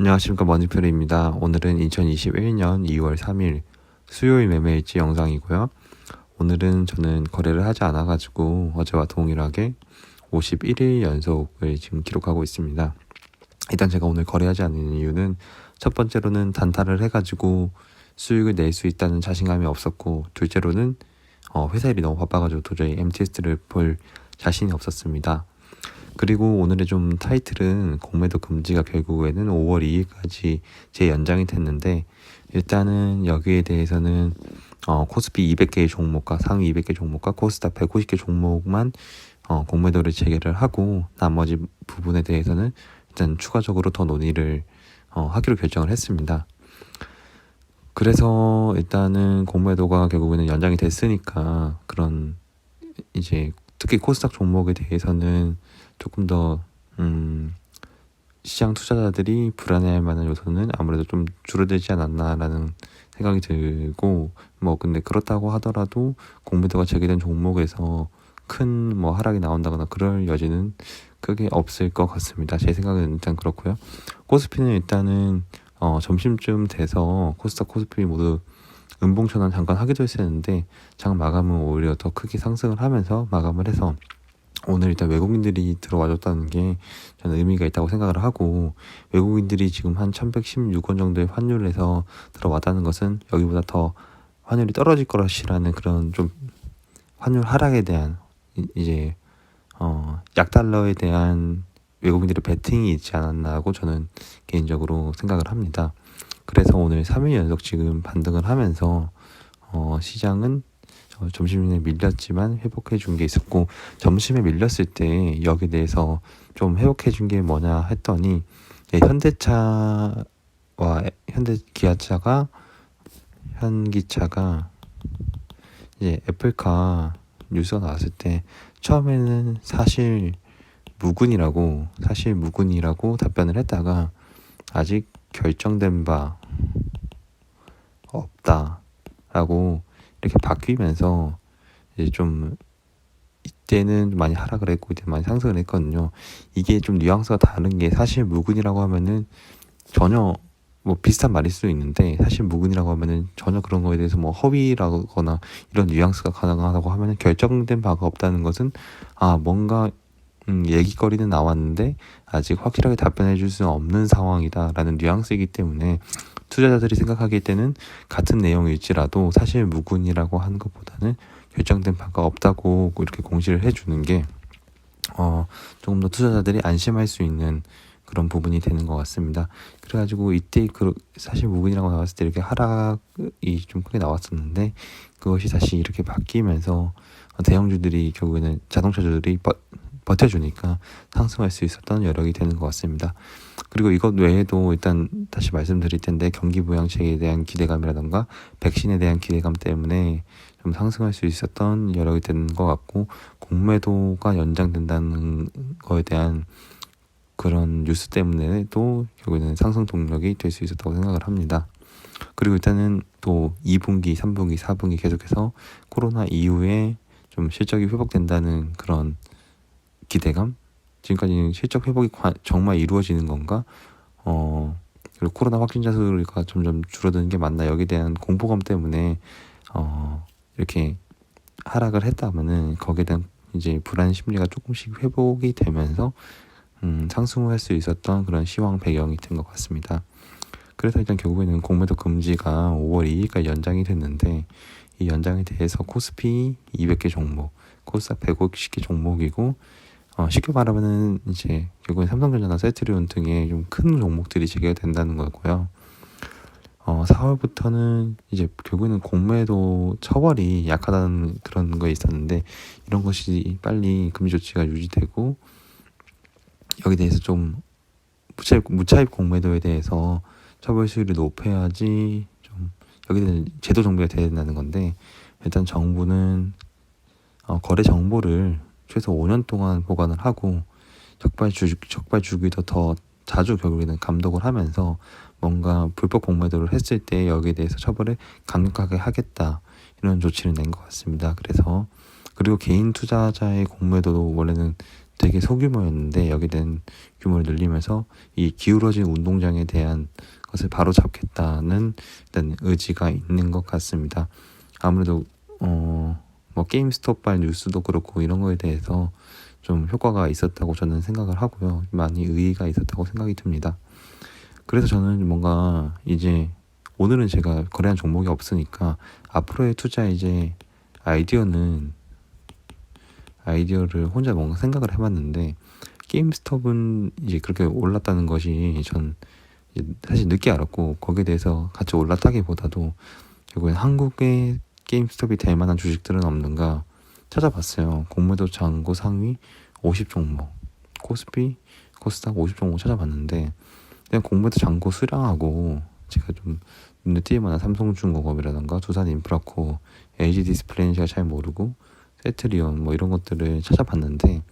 안녕하십니까, 머니표리입니다. 오늘은 2021년 2월 3일 수요일 매매일지 영상이고요. 오늘은 저는 거래를 하지 않아가지고 어제와 동일하게 51일 연속을 지금 기록하고 있습니다. 일단 제가 오늘 거래하지 않는 이유는 첫 번째로는 단타를 해가지고 수익을 낼 수 있다는 자신감이 없었고, 둘째로는 회사 일이 너무 바빠가지고 도저히 MTS를 볼 자신이 없었습니다. 그리고 오늘의 좀 타이틀은 공매도 금지가 결국에는 5월 2일까지 재연장이 됐는데, 일단은 여기에 대해서는 코스피 200개의 종목과 상위 200개 종목과 코스닥 150개 종목만 공매도를 재개를 하고, 나머지 부분에 대해서는 일단 추가적으로 더 논의를 하기로 결정을 했습니다. 그래서 일단은 공매도가 결국에는 연장이 됐으니까, 그런 이제 특히 코스닥 종목에 대해서는 조금 더 시장 투자자들이 불안해할 만한 요소는 아무래도 좀 줄어들지 않았나라는 생각이 들고, 근데 그렇다고 하더라도 공매도가 재개된 종목에서 큰 하락이 나온다거나 그럴 여지는 크게 없을 것 같습니다. 제 생각은 일단 그렇고요. 코스피는 일단은 점심쯤 돼서 코스닥 코스피 모두 음봉 전환 잠깐 하기도 했었는데, 장 마감은 오히려 더 크게 상승을 하면서 마감을 해서 오늘 일단 외국인들이 들어와줬다는 게 저는 의미가 있다고 생각을 하고, 외국인들이 지금 한 1116원 정도의 환율을 해서 들어왔다는 것은 여기보다 더 환율이 떨어질 거라시라는 그런 좀 환율 하락에 대한 이제 약달러에 대한 외국인들의 베팅이 있지 않았나고 저는 개인적으로 생각을 합니다. 그래서 오늘 3일 연속 지금 반등을 하면서 시장은 점심에 밀렸지만 회복해 준 게 있었고, 점심에 밀렸을 때 여기에 대해서 좀 회복해 준 게 뭐냐 했더니, 현대차와 현기차가 이제 애플카 뉴스가 나왔을 때 처음에는 사실 무근이라고 답변을 했다가 아직 결정된 바 없다라고 이렇게 바뀌면서 이제 좀 이때는 많이 하락을 했고 이때 많이 상승을 했거든요. 이게 좀 뉘앙스가 다른 게, 사실 무근이라고 하면은 전혀 비슷한 말일 수도 있는데, 사실 무근이라고 하면은 전혀 그런 거에 대해서 허위라거나 이런 뉘앙스가 가능하다고 하면은 결정된 바가 없다는 것은 뭔가 얘기거리는 나왔는데 아직 확실하게 답변해 줄 수는 없는 상황이다라는 뉘앙스이기 때문에, 투자자들이 생각하기 때는 같은 내용일지라도 사실 무근이라고 하는 것보다는 결정된 바가 없다고 이렇게 공시를 해주는 게 조금 더 투자자들이 안심할 수 있는 그런 부분이 되는 것 같습니다. 그래가지고 이때 사실 무근이라고 나왔을 때 이렇게 하락이 좀 크게 나왔었는데, 그것이 다시 이렇게 바뀌면서 대형주들이 결국에는 자동차주들이 버텨주니까 상승할 수 있었던 여력이 되는 것 같습니다. 그리고 이것 외에도 일단 다시 말씀드릴 텐데, 경기 부양책에 대한 기대감이라던가 백신에 대한 기대감 때문에 좀 상승할 수 있었던 여력이 되는 것 같고, 공매도가 연장된다는 거에 대한 그런 뉴스 때문에도 결국에는 상승 동력이 될 수 있었다고 생각을 합니다. 그리고 일단은 또 2분기, 3분기, 4분기 계속해서 코로나 이후에 좀 실적이 회복된다는 그런 기대감? 지금까지는 실적 회복이 정말 이루어지는 건가? 그리고 코로나 확진자 수가 점점 줄어드는 게 맞나? 여기에 대한 공포감 때문에 이렇게 하락을 했다면은 거기에 대한 이제 불안 심리가 조금씩 회복이 되면서 상승할 수 있었던 그런 시황 배경이 된 것 같습니다. 그래서 일단 결국에는 공매도 금지가 5월 2일까지 연장이 됐는데, 이 연장에 대해서 코스피 200개 종목, 코스닥 150개 종목이고, 쉽게 말하면은 이제 결국엔 삼성전자나 세트리온 등의 좀 큰 종목들이 재개가 된다는 거고요. 4월부터는 이제 결국에는 공매도 처벌이 약하다는 그런 거 있었는데, 이런 것이 빨리 금지 조치가 유지되고, 여기 대해서 좀 무차입 공매도에 대해서 처벌 수위를 높여야지 좀 여기 대한 제도 정비가 돼야 된다는 건데, 일단 정부는 거래 정보를 최소 5년 동안 보관을 하고, 적발 주기도 더 자주 결국에는 감독을 하면서 뭔가 불법 공매도를 했을 때 여기에 대해서 처벌을 강력하게 하겠다, 이런 조치를 낸 것 같습니다. 그리고 개인 투자자의 공매도도 원래는 되게 소규모였는데 여기에 대한 규모를 늘리면서 이 기울어진 운동장에 대한 것을 바로 잡겠다는 일단 의지가 있는 것 같습니다. 아무래도 뭐 게임스톱발 뉴스도 그렇고 이런 거에 대해서 좀 효과가 있었다고 저는 생각을 하고요. 많이 의의가 있었다고 생각이 듭니다. 그래서 저는 뭔가 이제 오늘은 제가 거래한 종목이 없으니까 앞으로의 투자 이제 아이디어를 혼자 뭔가 생각을 해봤는데, 게임스톱은 이제 그렇게 올랐다는 것이 전 이제 사실 늦게 알았고, 거기에 대해서 같이 올랐다기보다도 결국엔 한국의 게임스톱이 될 만한 주식들은 없는가 찾아봤어요. 공매도 잔고 상위 50종목, 코스피, 코스닥 50종목 찾아봤는데, 그냥 공매도 잔고 수량하고 제가 좀 눈에 띄을 만한 삼성중공업이라던가 두산인프라코, LG디스플레이는 제가 잘 모르고 세트리온 뭐 이런 것들을 찾아봤는데,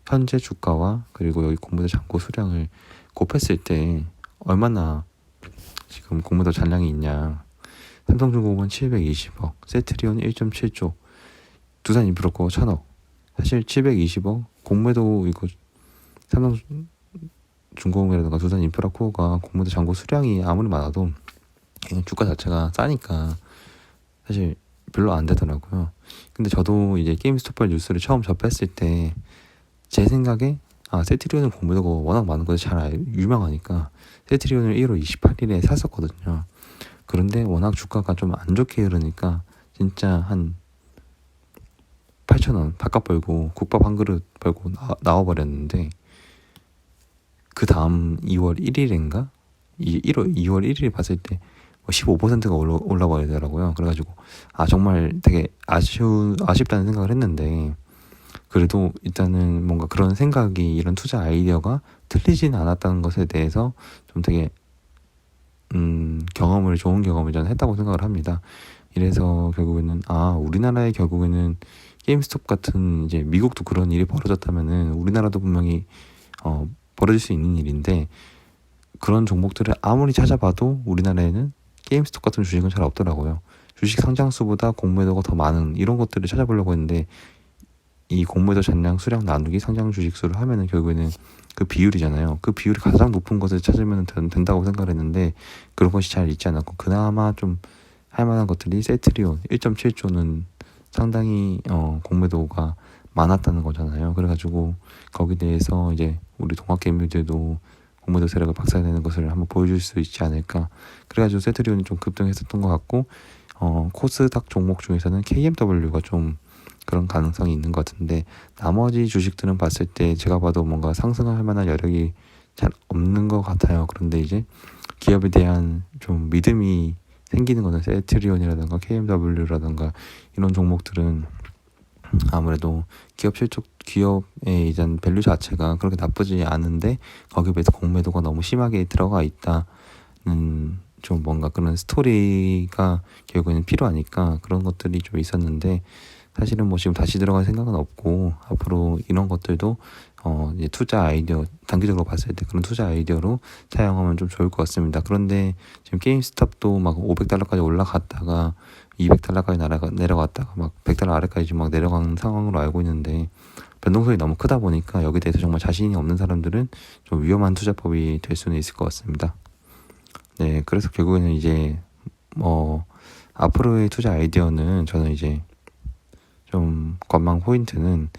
현재 주가와 그리고 여기 공매도 잔고 수량을 곱했을 때 얼마나 지금 공매도 잔량이 있냐. 삼성중공업은 720억, 세트리온 1.7조, 두산인프라코 1000억. 사실 720억 공매도 이거 삼성중공업이라든가 두산인프라코가 공매도 잔고 수량이 아무리 많아도 그냥 주가 자체가 싸니까 사실 별로 안 되더라고요. 근데 저도 이제 게임스톱발 뉴스를 처음 접했을 때 제 생각에 세트리온은 공매도가 워낙 많은 것이 잘 유명하니까 세트리온을 1월 28일에 샀었거든요. 그런데 워낙 주가가 좀 안 좋게 흐르니까 진짜 한 8,000원 바깥 벌고 국밥 한 그릇 벌고 나와버렸는데, 그 다음 2월 1일인가? 2월 1일에 봤을 때 15%가 올라버리더라고요. 그래가지고 정말 되게 아쉽다는 생각을 했는데, 그래도 일단은 뭔가 그런 생각이, 이런 투자 아이디어가 틀리진 않았다는 것에 대해서 좀 되게 좋은 경험을 저는 했다고 생각을 합니다. 이래서 결국에는 우리나라의 결국에는 게임스톱 같은, 이제 미국도 그런 일이 벌어졌다면은 우리나라도 분명히 벌어질 수 있는 일인데, 그런 종목들을 아무리 찾아봐도 우리나라에는 게임스톱 같은 주식은 잘 없더라고요. 주식 상장수보다 공매도가 더 많은 이런 것들을 찾아보려고 했는데, 이 공매도 잔량 수량 나누기 상장 주식 수를 하면은 결국에는 그 비율이잖아요. 그 비율이 가장 높은 것을 찾으면 된다고 생각을 했는데, 그런 것이 잘 있지 않았고, 그나마 좀 할만한 것들이 세트리온 1.7조는 상당히 공매도가 많았다는 거잖아요. 그래가지고 거기에 대해서 이제 우리 동학개미들도 공매도 세력을 박살내는 것을 한번 보여줄 수 있지 않을까. 그래가지고 세트리온이 좀 급등했었던 것 같고, 코스닥 종목 중에서는 KMW가 좀 그런 가능성이 있는 것 같은데, 나머지 주식들은 봤을 때 제가 봐도 뭔가 상승할 만한 여력이 잘 없는 것 같아요. 그런데 이제 기업에 대한 좀 믿음이 생기는 거는 세트리온이라든가 KMW라든가 이런 종목들은 아무래도 기업의 이전 밸류 자체가 그렇게 나쁘지 않은데, 거기에 비해서 공매도가 너무 심하게 들어가 있다는 좀 뭔가 그런 스토리가 결국에는 필요하니까 그런 것들이 좀 있었는데, 사실은 뭐 지금 다시 들어갈 생각은 없고, 앞으로 이런 것들도 이제 투자 아이디어, 단기적으로 봤을 때 그런 투자 아이디어로 사용하면 좀 좋을 것 같습니다. 그런데 지금 게임스톱도 막 500달러까지 올라갔다가 200달러까지 내려갔다가 막 100달러 아래까지 막 내려간 상황으로 알고 있는데, 변동성이 너무 크다 보니까 여기에 대해서 정말 자신이 없는 사람들은 좀 위험한 투자법이 될 수는 있을 것 같습니다. 네, 그래서 결국에는 이제 앞으로의 투자 아이디어는, 저는 이제 좀 관망 포인트는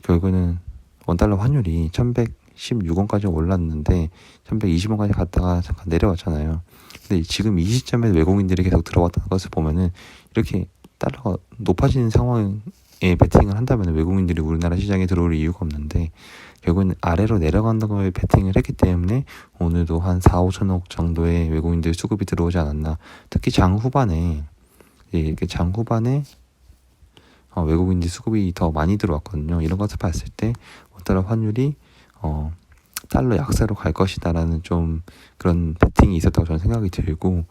결국에는 원달러 환율이 1116원까지 올랐는데 1120원까지 갔다가 잠깐 내려왔잖아요. 근데 지금 이 시점에 외국인들이 계속 들어왔다는 것을 보면은, 이렇게 달러가 높아지는 상황에 베팅을 한다면 외국인들이 우리나라 시장에 들어올 이유가 없는데, 결국은 아래로 내려간다는 걸 베팅을 했기 때문에 오늘도 한 4-5천억 정도의 외국인들 수급이 들어오지 않았나. 특히 장 후반에 외국인들 수급이 더 많이 들어왔거든요. 이런 것을 봤을 때 원달러 환율이 달러 약세로 갈 것이다라는 좀 그런 베팅이 있었다고 저는 생각이 들고,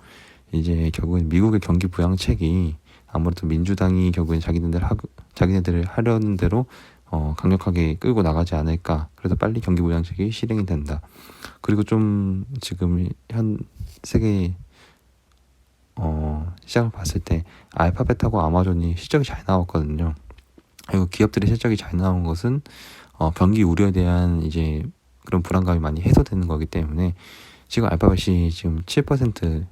이제 결국엔 미국의 경기 부양책이 아무래도 민주당이 결국엔 자기네들 하려는 대로 강력하게 끌고 나가지 않을까. 그래서 빨리 경기 부양책이 실행이 된다. 그리고 좀 지금 현 세계 시장을 봤을 때 알파벳하고 아마존이 실적이 잘 나왔거든요. 그리고 기업들의 실적이 잘 나온 것은 경기 우려에 대한 이제 그런 불안감이 많이 해소되는 거기 때문에 지금 알파벳이 지금 7%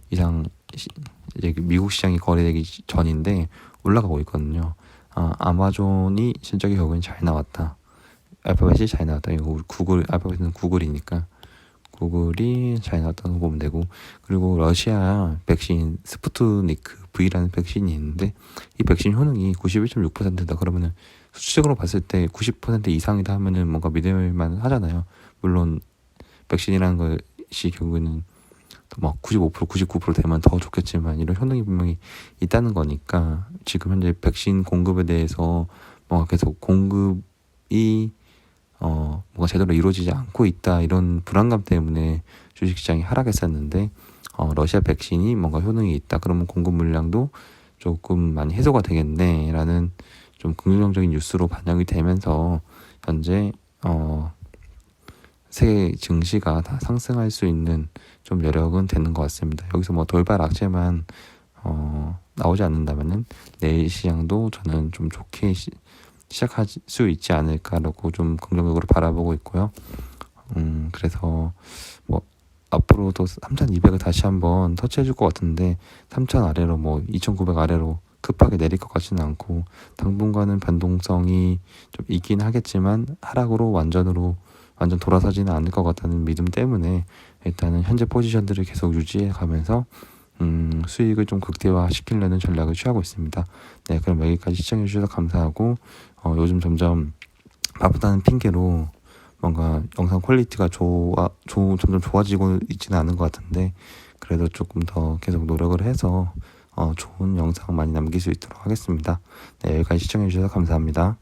이상 이제 미국 시장이 거래되기 전인데 올라가고 있거든요. 아마존이 실적이 결국엔 잘 나왔다. 알파벳이 잘 나왔다. 이거 구글, 알파벳은 구글이니까 구글이 잘 나왔다고 보면 되고, 그리고 러시아 백신 스푸트니크 V라는 백신이 있는데 이 백신 효능이 91.6%다. 그러면은 수치적으로 봤을 때 90% 이상이다 하면은 뭔가 믿을만 하잖아요. 물론 백신이라는 것이 결국에는 막 95%, 99% 되면 더 좋겠지만 이런 효능이 분명히 있다는 거니까 지금 현재 백신 공급에 대해서 뭔가 계속 공급이 뭔가 제대로 이루어지지 않고 있다, 이런 불안감 때문에 주식시장이 하락했었는데 러시아 백신이 뭔가 효능이 있다, 그러면 공급 물량도 조금 많이 해소가 되겠네라는 좀 긍정적인 뉴스로 반영이 되면서 현재 세계 증시가 다 상승할 수 있는 좀 여력은 되는 것 같습니다. 여기서 뭐 돌발 악재만 나오지 않는다면은 내일 시장도 저는 좀 좋게 시작할 수 있지 않을까라고 좀 긍정적으로 바라보고 있고요. 그래서 뭐 앞으로도 3,200을 다시 한번 터치해줄 것 같은데 3,000 아래로 뭐 2,900 아래로 급하게 내릴 것 같지는 않고 당분간은 변동성이 좀 있긴 하겠지만 하락으로 완전 돌아서지는 않을 것 같다는 믿음 때문에 일단은 현재 포지션들을 계속 유지해 가면서 수익을 좀 극대화시키려는 전략을 취하고 있습니다. 네, 그럼 여기까지 시청해 주셔서 감사하고 요즘 점점 바쁘다는 핑계로 뭔가 영상 퀄리티가 점점 좋아지고 있지는 않은 것 같은데 그래도 조금 더 계속 노력을 해서 좋은 영상 많이 남길 수 있도록 하겠습니다. 네, 여기까지 시청해 주셔서 감사합니다.